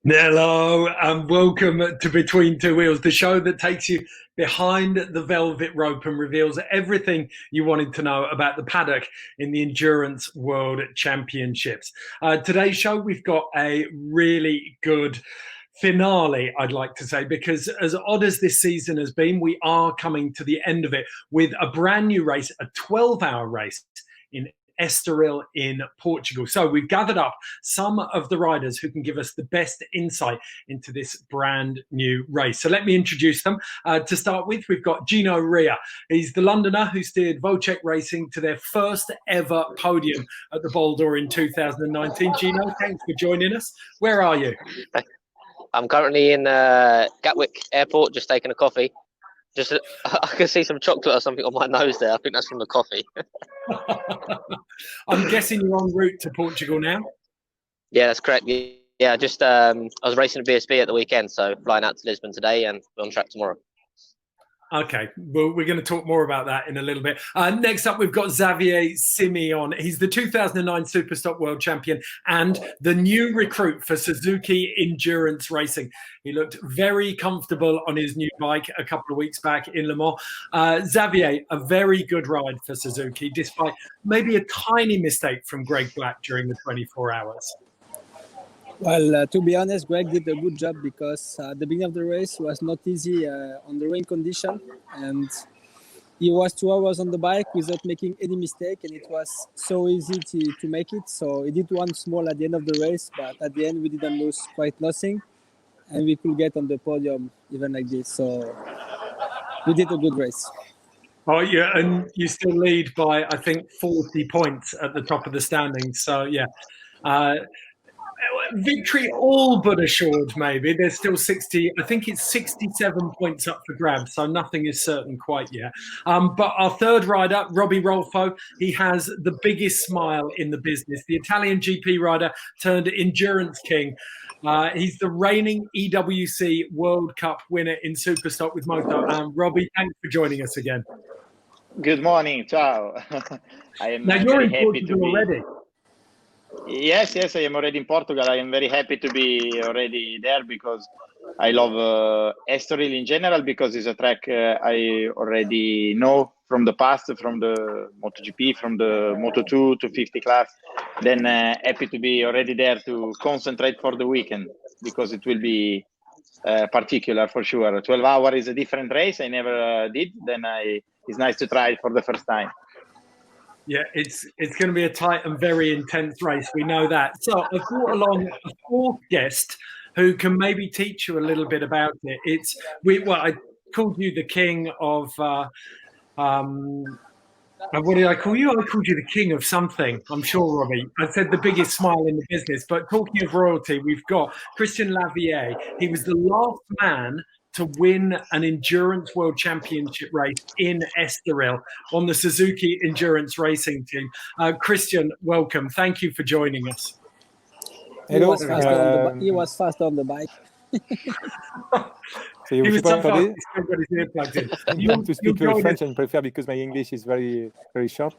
Hello and welcome to Between Two Wheels, the show that takes you behind the velvet rope and reveals everything you wanted to know about the paddock in the Endurance World Championships. Today's show, we've got a really good finale, I'd like to say, because as odd as this season has been, we are coming to the end of it with a brand new race, a 12-hour race in Estoril in Portugal. So we've gathered up some of the riders who can give us the best insight into this brand new race. So let me introduce them. To start with, we've got Gino Rea. He's the Londoner who steered Wójcik Racing to their first ever podium at the Boulder in 2019. Gino, thanks for joining us. Where are you? I'm currently in Gatwick Airport, just taking a coffee. I can see some chocolate or something on my nose there. I think that's from the coffee. I'm guessing you're en route to Portugal now? Yeah, that's correct. Yeah, I was racing at VSB at the weekend, so flying out to Lisbon today and we're on track tomorrow. Okay, well, we're going to talk more about that in a little bit. Next up, we've got Xavier Simeon. He's the 2009 Superstock World Champion and the new recruit for Suzuki Endurance Racing. He looked very comfortable on his new bike a couple of weeks back in Le Mans. Xavier, a very good ride for Suzuki, despite maybe a tiny mistake from Greg Black during the 24 hours. Well, to be honest, Greg did a good job because the beginning of the race was not easy on the rain condition, and he was 2 hours on the bike without making any mistake, and it was so easy to make it. So he did one small at the end of the race, but at the end we didn't lose quite nothing, and we could get on the podium even like this. So we did a good race. Oh, yeah, and you still lead by, I think, 40 points at the top of the standings. So, yeah. Victory all but assured, maybe. There's still 60, I think it's 67 points up for grabs, so nothing is certain quite yet. But our third rider, Roberto Rolfo, he has the biggest smile in the business. The Italian GP rider turned endurance king. He's the reigning EWC World Cup winner in Superstock with Moto. Robbie, thanks for joining us again. Good morning, ciao. I am now you're in happy Portugal to be already. Yes, I am already in Portugal. I am very happy to be already there because I love Estoril in general because it's a track I already know from the past, from the MotoGP, from the Moto 2 to 50 class. Then happy to be already there to concentrate for the weekend because it will be particular for sure. 12 hours is a different race. I never did. Then it's nice to try it for the first time. Yeah, it's going to be a tight and very intense race. We know that. So I've brought along a fourth guest who can maybe teach you a little bit about it. I called you the king of. What did I call you? I called you the king of something. I'm sure, Robbie. I said the biggest smile in the business. But talking of royalty, we've got Christian Lavieille. He was the last man to win an Endurance World Championship race in Estoril on the Suzuki Endurance Racing Team. Christian, welcome. Thank you for joining us. Hello. He was fast on the bike. He was so fast, he's still got his ear plugged in. You want to speak French and prefer because my English is very, very short.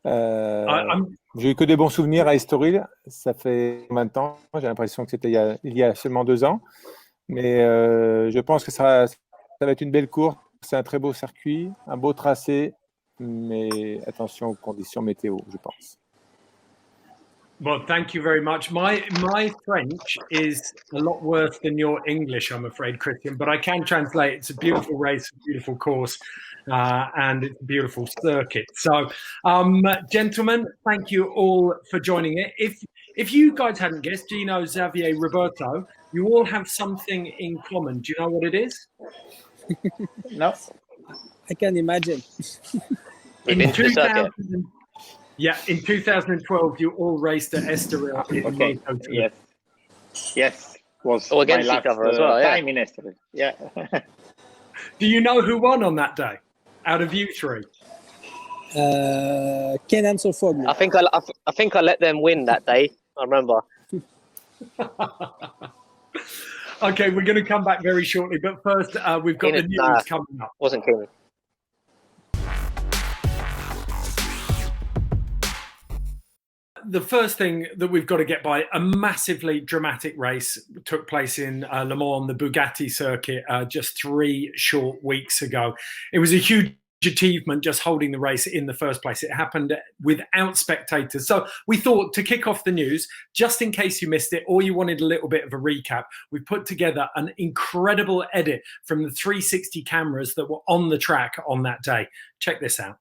J'ai eu que des bons souvenirs à Estoril. Ça fait combien de temps? J'ai l'impression que c'était il y a seulement 2 ans. Mais je pense que ça va être une belle course. C'est un très beau circuit, un beau tracé, mais attention aux conditions météo, je pense. Well, thank you very much. My French is a lot worse than your English, I'm afraid, Christian, but I can translate. It's a beautiful race, a beautiful course, and it's a beautiful circuit. So, gentlemen, thank you all for joining it. If you guys hadn't guessed, Gino, Xavier, Roberto, you all have something in common. Do you know what it is? No. I can imagine. In 2012, you all raced at Estoril. Okay. Yes. Was all against my each other as well. Time in Estoril. Yeah. Do you know who won on that day? Out of you three? Can't answer for me. I think I let them win that day. I remember. Okay, we're going to come back very shortly, but first we've got the news coming up. Wasn't keen. the first thing that we've got to get by, a massively dramatic race took place in Le Mans on the Bugatti circuit just 3 short weeks ago. It was a huge achievement just holding the race in the first place. It happened without spectators. So we thought to kick off the news, just in case you missed it or you wanted a little bit of a recap, we put together an incredible edit from the 360 cameras that were on the track on that day. Check this out.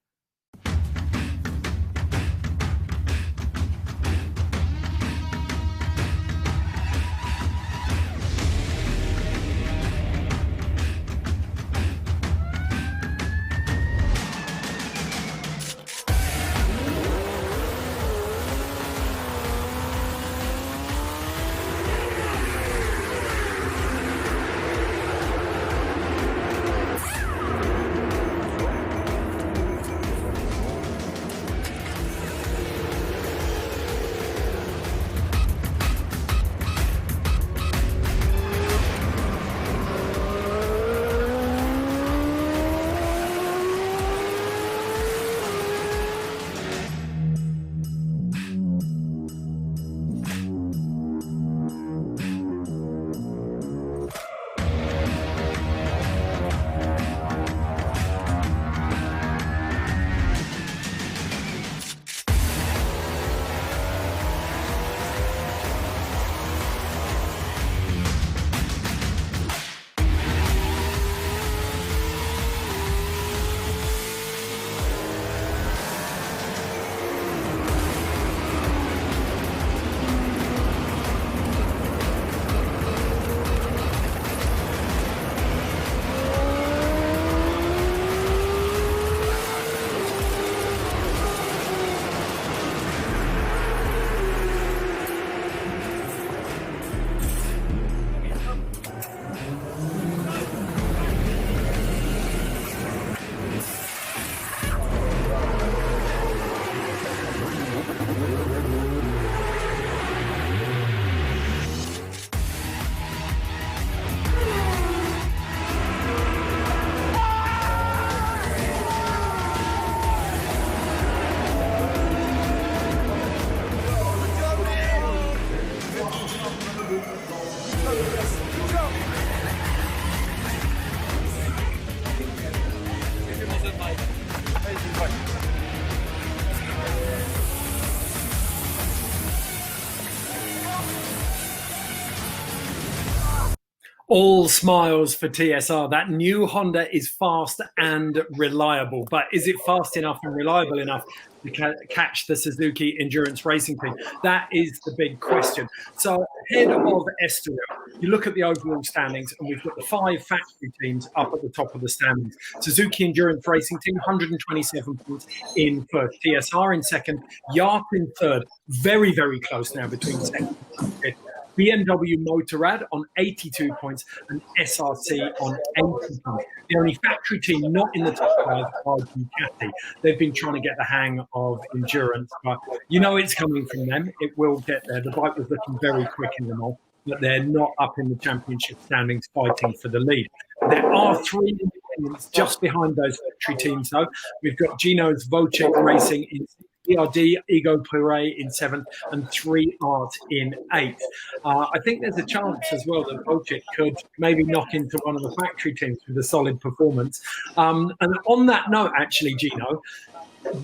All smiles for TSR. That new Honda is fast and reliable, but is it fast enough and reliable enough to catch the Suzuki Endurance Racing Team? That is the big question. So ahead of Estoril, you look at the overall standings and we've got the 5 factory teams up at the top of the standings. Suzuki Endurance Racing Team, 127 points in first. TSR in second. Yacht in third. Very, very close now between second and fifth. BMW Motorrad on 82 points and SRC on 80 points. The only factory team not in the top 5 are Ducati. They've been trying to get the hang of endurance, but you know it's coming from them. It will get there. The bike was looking very quick in the Moto, but they're not up in the championship standings fighting for the lead. There are 3 independents just behind those factory teams, though. We've got Gino's Wójcik Racing in BRD, Ego Pire in 7th, and 3 Art in 8th. I think there's a chance as well that Wójcik could maybe knock into one of the factory teams with a solid performance. And on that note, actually, Gino,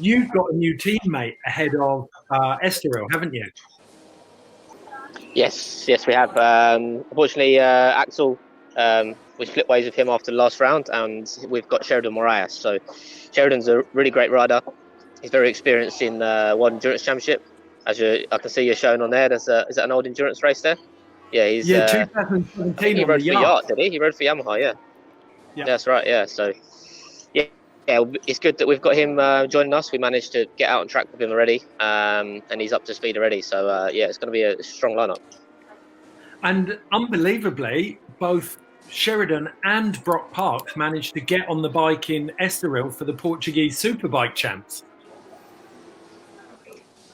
you've got a new teammate ahead of Estoril, haven't you? Yes, we have. Unfortunately, Axel, we split ways with him after the last round, and we've got Sheridan Moraes. So Sheridan's a really great rider. He's very experienced in World Endurance Championship. As I can see you're showing on there, is that an old endurance race there? Yeah, he's 2017. He rode for Yacht, did he? He rode for Yamaha, yeah. Yeah, that's right. Yeah, so yeah, it's good that we've got him joining us. We managed to get out on track with him already, and he's up to speed already. So yeah, it's going to be a strong lineup. And unbelievably, both Sheridan and Brock Parks managed to get on the bike in Estoril for the Portuguese Superbike champs.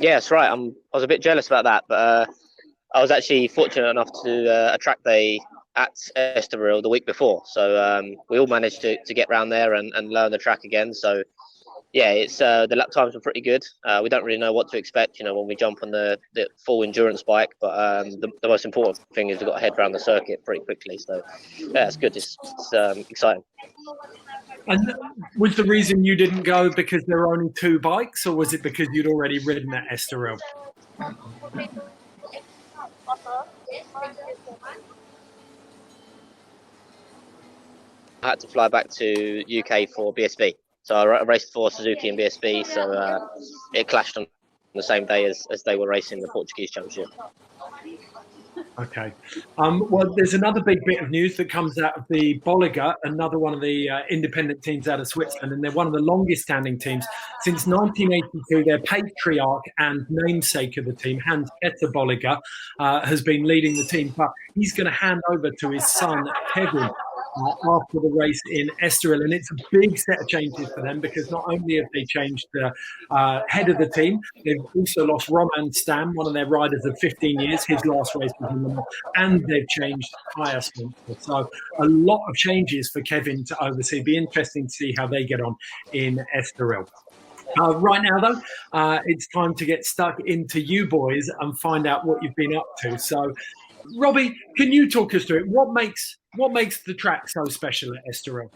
Yeah, that's right. I was a bit jealous about that, but I was actually fortunate enough to a track day at Estoril the week before. So we all managed to get round there and learn the track again. So yeah, it's the lap times were pretty good. We don't really know what to expect, when we jump on the full endurance bike. But the most important thing is we've got to head around the circuit pretty quickly. So yeah, it's good. It's exciting. And was the reason you didn't go because there were only 2 bikes, or was it because you'd already ridden at Estoril? I had to fly back to UK for BSB. So I raced for Suzuki and BSB, so it clashed on the same day as they were racing the Portuguese Championship. Okay. Well, there's another big bit of news that comes out of the Bolliger, another one of the independent teams out of Switzerland, and they're one of the longest standing teams. Since 1982, their patriarch and namesake of the team, Hans-Peter Bolliger, has been leading the team, but he's going to hand over to his son, Kevin, after the race in Estoril. And it's a big set of changes for them, because not only have they changed the head of the team, they've also lost Roman Stam, one of their riders of 15 years. His last race was in the Moto, and they've changed tyre sponsor. So a lot of changes for Kevin to oversee. Be interesting to see how they get on in Estoril. Right now, though, it's time to get stuck into you boys and find out what you've been up to. So, Robbie, can you talk us through it? What makes the track so special at Estoril?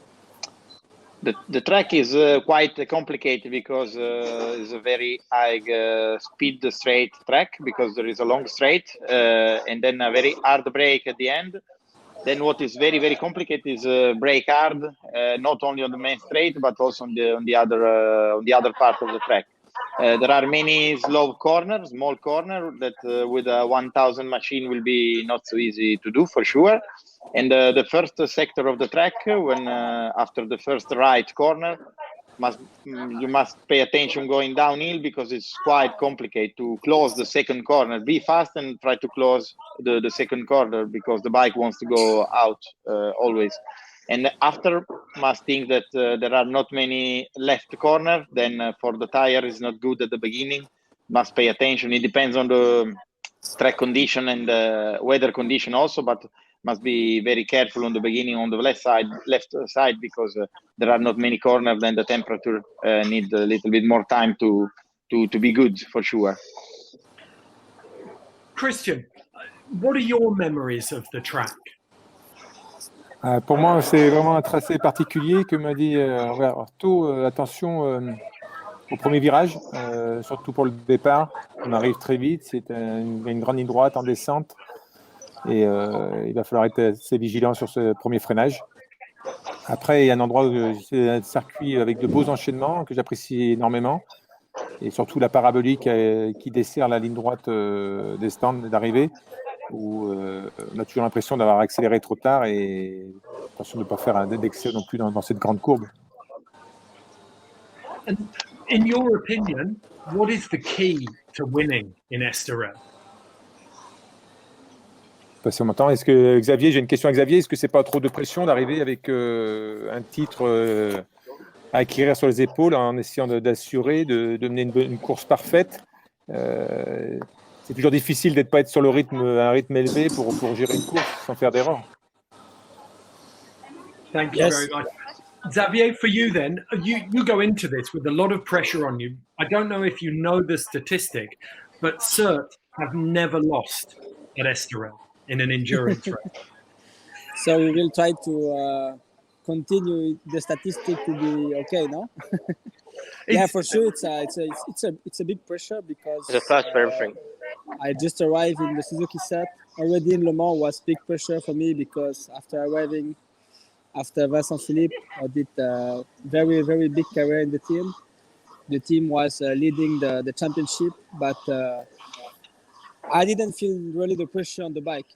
The track is quite complicated because it's a very high speed straight track, because there is a long straight and then a very hard break at the end. Then what is very, very complicated is brake hard, not only on the main straight but also on the other part of the track. There are many slow corners, small corner that with a 1000 machine will be not so easy to do for sure. And the first sector of the track, when after the first right corner, you must pay attention going downhill, because it's quite complicated to close the second corner. Be fast and try to close the second corner, because the bike wants to go out always. And after, must think that there are not many left corner. Then for the tire is not good at the beginning. Must pay attention. It depends on the track condition and the weather condition also, but must be very careful on the beginning on the left side, because there are not many corners. Then the temperature need a little bit more time to be good for sure. Christian, what are your memories of the track? Pour moi, c'est vraiment un tracé particulier que m'a dit tôt, attention au premier virage, surtout pour le départ. On arrive très vite, c'est une grande ligne droite en descente, et il va falloir être assez vigilant sur ce premier freinage. Après, il y a un endroit où c'est un circuit avec de beaux enchaînements que j'apprécie énormément, et surtout la parabolique qui dessert la ligne droite des stands d'arrivée, où on a toujours l'impression d'avoir accéléré trop tard, et attention de ne pas faire d'excès non plus dans cette grande courbe. And in your opinion, what is the key to winning in Estoril? Si on m'entend, est-ce que Xavier, j'ai une question à Xavier, est-ce que c'est pas trop de pression d'arriver avec un titre à acquérir sur les épaules, en essayant d'assurer, de mener une course parfaite? C'est toujours difficile de ne pas être sur un rythme élevé pour gérer une course sans faire d'erreur. Thank you very much. Xavier, for you then, you go into this with a lot of pressure on you. I don't know if you know the statistic, but CERT have never lost at Estoril in an endurance race. So we will try to continue the statistic to be okay, no? Yeah, for sure. It's a big pressure, because It's a first for everything. I just arrived in the Suzuki set. Already in Le Mans was big pressure for me, because after arriving after Vincent Philippe, I did a very, very big career in the team. The team was leading the championship, but I didn't feel really the pressure on the bike.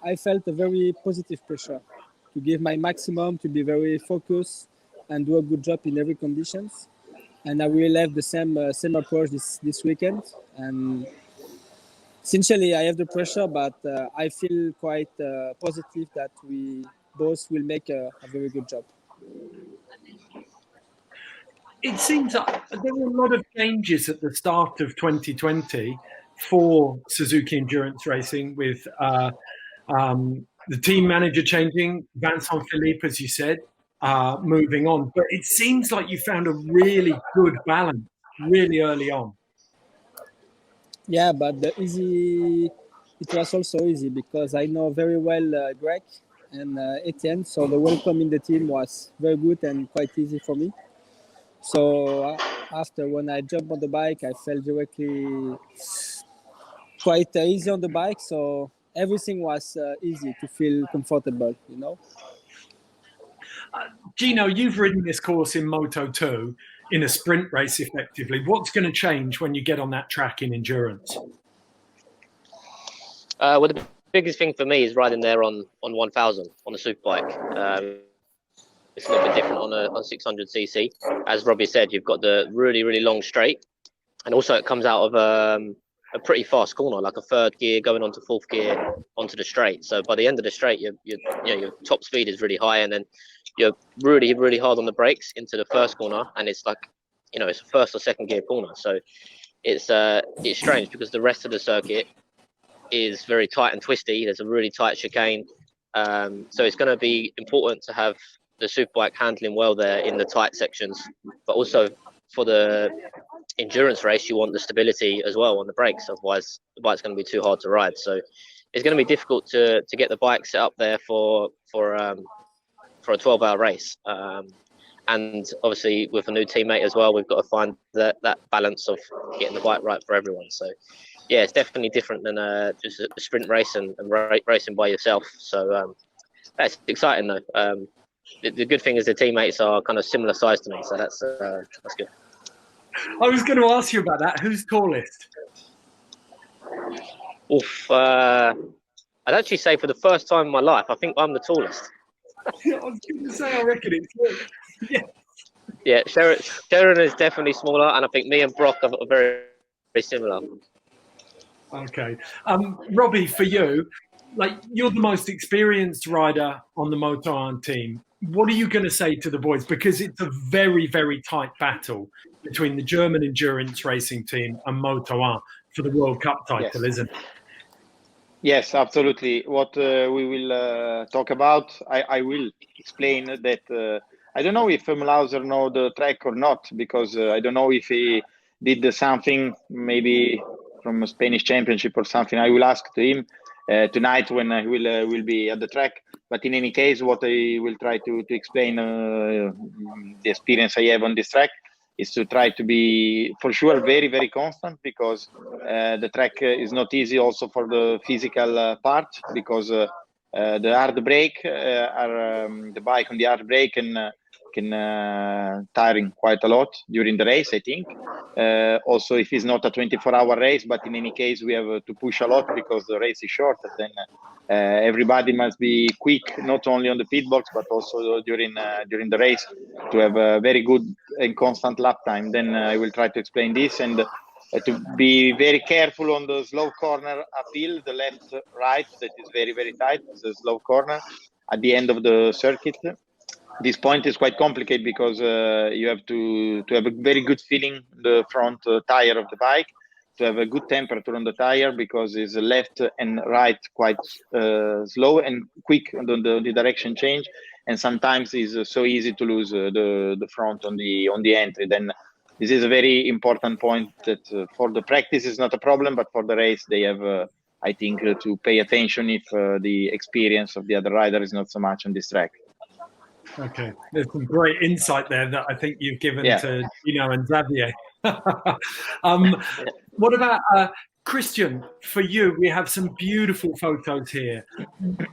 I felt a very positive pressure to give my maximum, to be very focused and do a good job in every conditions. And I will have the same approach this weekend. And essentially, I have the pressure, but I feel quite positive that we both will make a very good job. It seems that there were a lot of changes at the start of 2020 for Suzuki Endurance Racing, with the team manager changing, Vincent Philippe, as you said. moving on. But it seems like you found a really good balance really early on. Yeah, but it was also easy because I know very well Greg and Etienne, so the welcome in the team was very good and quite easy for me. So after when I jumped on the bike, I felt directly quite easy on the bike, so everything was easy to feel comfortable, you know. Gino, you've ridden this course in Moto 2 in a sprint race effectively. What's going to change when you get on that track in endurance? Well, the biggest thing for me is riding there on 1000 on a superbike. It's a little bit different on 600cc. As Robbie said, you've got the really, really long straight, and also it comes out of a pretty fast corner, like a third gear going onto fourth gear onto the straight. So by the end of the straight, your top speed is really high, and then you're really, really hard on the brakes into the first corner, and it's like, it's a first or second gear corner. So it's strange because the rest of the circuit is very tight and twisty. There's a really tight chicane, so it's going to be important to have the superbike handling well there in the tight sections, but also for the endurance race, you want the stability as well on the brakes. Otherwise, the bike's going to be too hard to ride. So it's going to be difficult to get the bike set up there for a 12-hour race. And obviously, with a new teammate as well, we've got to find that balance of getting the bike right for everyone. So yeah, it's definitely different than just a sprint race and racing by yourself. So that's exciting though. The good thing is the teammates are kind of similar size to me, so that's good. I was going to ask you about that. Who's tallest? I'd actually say for the first time in my life, I think I'm the tallest. I was going to say, I reckon it's yeah. Yeah, Sharon is definitely smaller, and I think me and Brock are very, very similar. Okay, Robbie, for you, like you're the most experienced rider on the Moto 1 team. What are you going to say to the boys? Because it's a very, very tight battle between the German Endurance Racing Team and Moto 1 for the World Cup title, isn't it? Yes, absolutely. What we will talk about, I will explain that I don't know if Mlauser know the track or not, because I don't know if he did something maybe from a Spanish championship or something. I will ask to him tonight when I will be at the track. But in any case, what I will try to explain the experience I have on this track is to try to be, for sure, very, very constant, because the track is not easy also for the physical part, because the hard brake, the bike on the hard brake can tiring quite a lot during the race, I think. Also, if it's not a 24-hour race, but in any case, we have to push a lot because the race is short. Then everybody must be quick, not only on the pit box, but also during the race, to have a very good and constant lap time. Then I will try to explain this, and to be very careful on the slow corner uphill, the left, right, that is very, very tight, the slow corner at the end of the circuit. This point is quite complicated because you have to have a very good feeling the front tire of the bike, to have a good temperature on the tire, because it's left and right quite slow and quick on the direction change, and sometimes it's so easy to lose the front on the entry. Then this is a very important point that for the practice is not a problem, but for the race they have I think to pay attention if the experience of the other rider is not so much on this track. Okay, there's some great insight there that I think you've given to Gino and Xavier. What about Christian? For you, we have some beautiful photos here.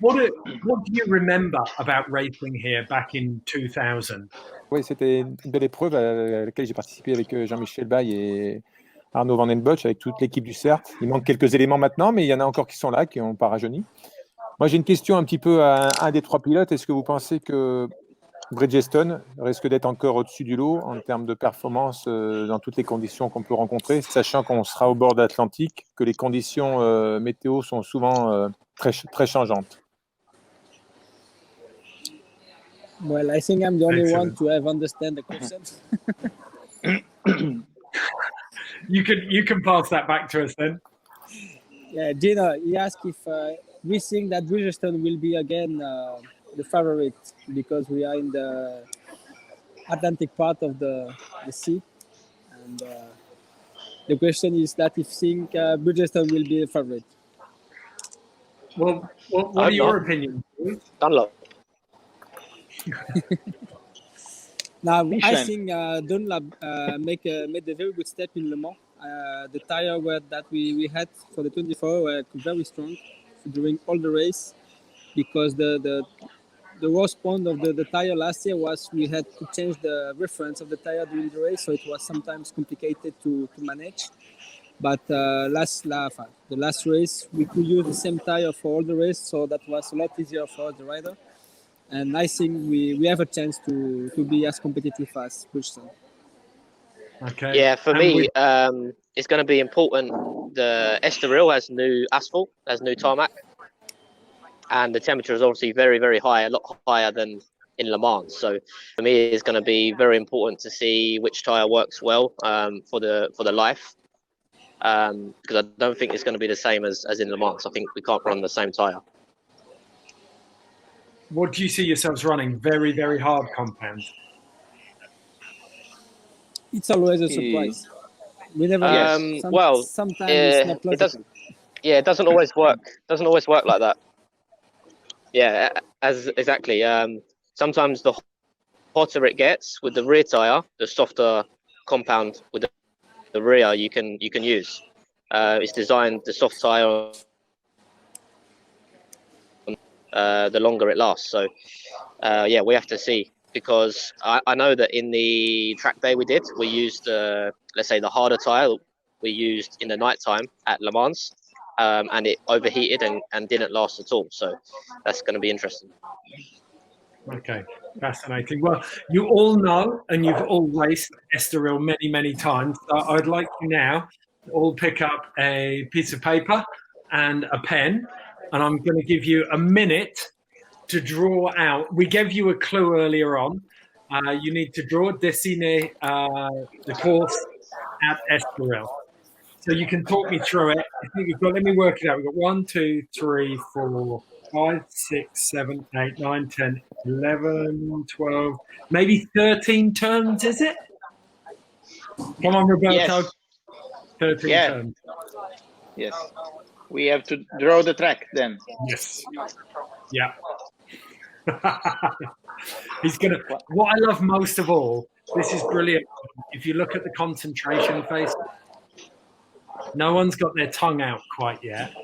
What do you remember about racing here back in 2000? Oui, c'était une belle épreuve à laquelle j'ai participé avec Jean-Michel, Bayle et Arnaud Van den Bosch, avec toute l'équipe du CERT. Il manque quelques éléments maintenant, mais il y en a encore qui sont là, qui n'ont pas rajeuni. Moi, j'ai une question un petit peu à un des trois pilotes. Est-ce que vous pensez que Bridgestone risque d'être encore au-dessus du lot en termes de performance dans toutes les conditions qu'on peut rencontrer, sachant qu'on sera au bord de l'Atlantique, que les conditions météo sont souvent très, très changeantes? Well, I think I'm the only one to have understand the question. You can pass that back to us then. Yeah, Gino, he asked if we think that Bridgestone will be again the favorite because we are in the Atlantic part of the sea. And the question is that if think Bridgestone will be a favorite. Well, what are your opinions? Dunlop. Now, Michelin. I think Dunlop made a very good step in Le Mans. The tire that we had for the 24 were very strong during all the race, because the worst point of the tire last year was we had to change the reference of the tire during the race, so it was sometimes complicated to manage. But the last race, we could use the same tire for all the race, so that was a lot easier for the rider. And I think we have a chance to be as competitive as Bridgestone. Okay. Yeah, for me, it's going to be important. The Estoril has new asphalt, has new tarmac, and the temperature is obviously very, very high, a lot higher than in Le Mans. So for me, it's going to be very important to see which tyre works well for the life, because I don't think it's going to be the same as in Le Mans. I think we can't run the same tyre. What do you see yourselves running? Very, very hard compounds. It's always a surprise. We never. Sometimes it's not logical. It doesn't always work. Doesn't always work like that. Yeah, exactly. Sometimes the hotter it gets with the rear tire, the softer compound with the rear you can use. It's designed, the soft tire, the longer it lasts. So we have to see, because I know that in the track day we used let's say the harder tire we used in the night time at Le Mans, and it overheated and didn't last at all. So that's going to be interesting. Okay, fascinating. Well, you all know, and you've all raced Estoril many, many times. So I'd like you now to all pick up a piece of paper and a pen, and I'm going to give you a minute to draw out. We gave you a clue earlier on. You need to dessiner the course at Estoril. So you can talk me through it. I think let me work it out. We've got 1, 2, 3, 4, 5, 6, 7, 8, 9, 10, 11, 12, maybe 13 turns, is it? Come on, Roberto. Yes. 13 turns. Yes. We have to draw the track then. Yes. Yeah. He's gonna. What I love most of all, this is brilliant. If you look at the concentration face, no one's got their tongue out quite yet.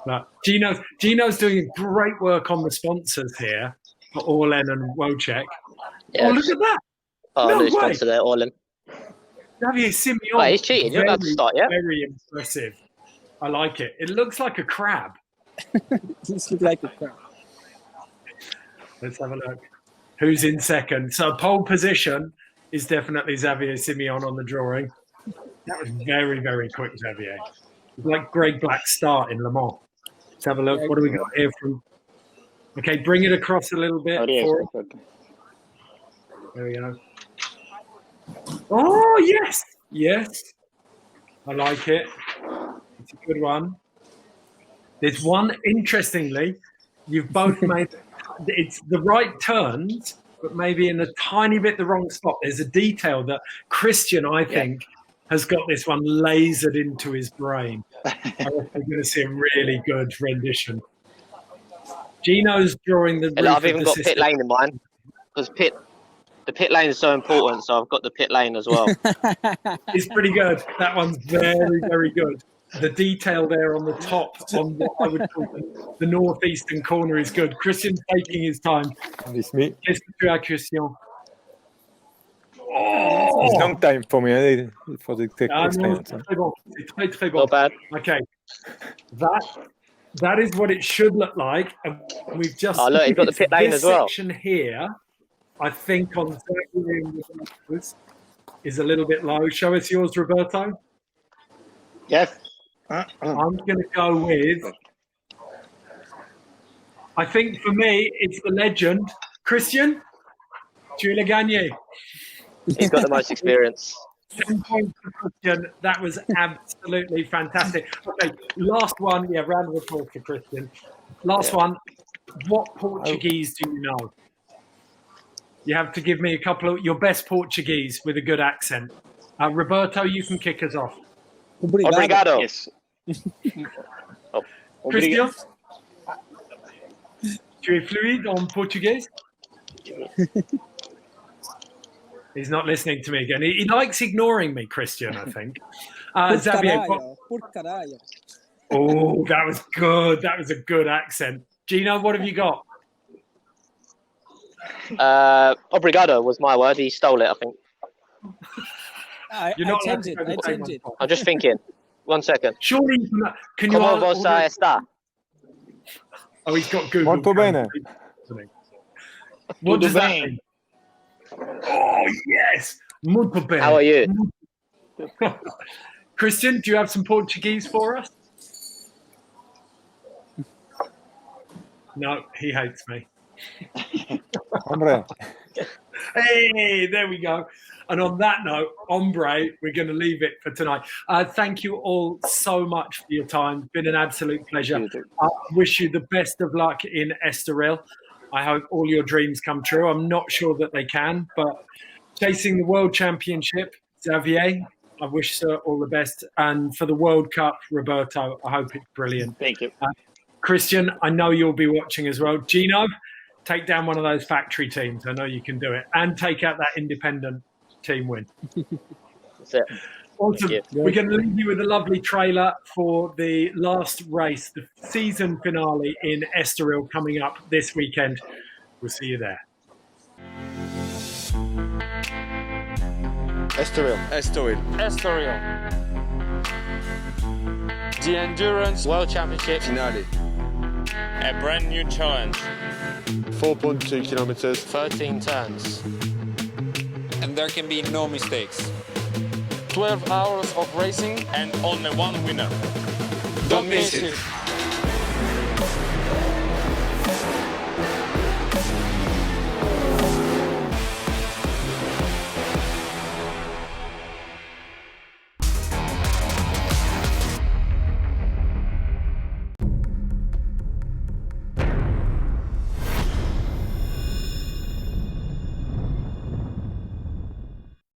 But Gino's doing great work on the sponsors here for Orlen and Wójcik. Yes. Oh, look at that! Oh, no sponsor there, Orlen. Xavier Simeon. Wait, he's cheating. You're about to start, yeah? Very impressive. I like it. It looks like a crab. It looks like a crab. Let's have a look. Who's in second? So pole position is definitely Xavier Simeon on the drawing. That was very, very quick, Xavier. Like Greg Black's start in Le Mans. Let's have a look. What do we got here from? Okay, bring it across a little bit. There we go. Oh, yes. Yes. I like it. It's a good one. There's one, interestingly, you've both made, it's the right turns, but maybe in a tiny bit the wrong spot. There's a detail that Christian, I think, has got this one lasered into his brain. I reckon we're going to see a really good rendition. Gino's drawing the. I've even got pit lane in mind, because the pit lane is so important. So I've got the pit lane as well. It's pretty good. That one's very, very good. The detail there on the top, on what I would call the northeastern corner, is good. Christian's taking his time. It's me. Qu'est-ce que tu as, Christian? It's long time for me for the experience. C'est très bon. Not bad. Okay, that is what it should look like. And we've just look, you've got the pit lane as well. This section here, I think on is a little bit low. Show us yours, Roberto. Yes. I'm going to go with. I think for me, it's the legend, Christian. Tu l'as gagné. He's got the most experience. 10 points for Christian. That was absolutely fantastic. Okay, last one. Yeah, round of applause for Christian. Last one. what Portuguese do you know? You have to give me a couple of your best Portuguese with a good accent. Roberto, you can kick us off. Obrigado. Yes. Christian? Tu es fluide en portugais? He's not listening to me again. He likes ignoring me, Christian, I think. Xavier. Oh, that was good. That was a good accent. Gino, what have you got? Obrigado was my word. He stole it, I think. I changed it. I'm just thinking. 1 second. Surely can you Como você está? Oh, he's got Google. Molto bene. What does that mean? Oh, yes. Muito bem. How are you? Christian, do you have some Portuguese for us? No, he hates me. Hombre. Hey, there we go. And on that note, hombre, we're going to leave it for tonight. Thank you all so much for your time. It's been an absolute pleasure. I wish you the best of luck in Estoril. I hope all your dreams come true. I'm not sure that they can, but chasing the World Championship, Xavier, I wish Sir all the best. And for the World Cup, Roberto, I hope it's brilliant. Thank you. Christian, I know you'll be watching as well. Gino, take down one of those factory teams. I know you can do it. And take out that independent team win. That's it. Awesome. We're going to leave you with a lovely trailer for the last race, the season finale in Estoril coming up this weekend. We'll see you there. Estoril. The Endurance World Championship Finale. A brand new challenge. 4.2 kilometers. 13 turns. And there can be no mistakes. 12 hours of racing And only one winner. Don't miss it.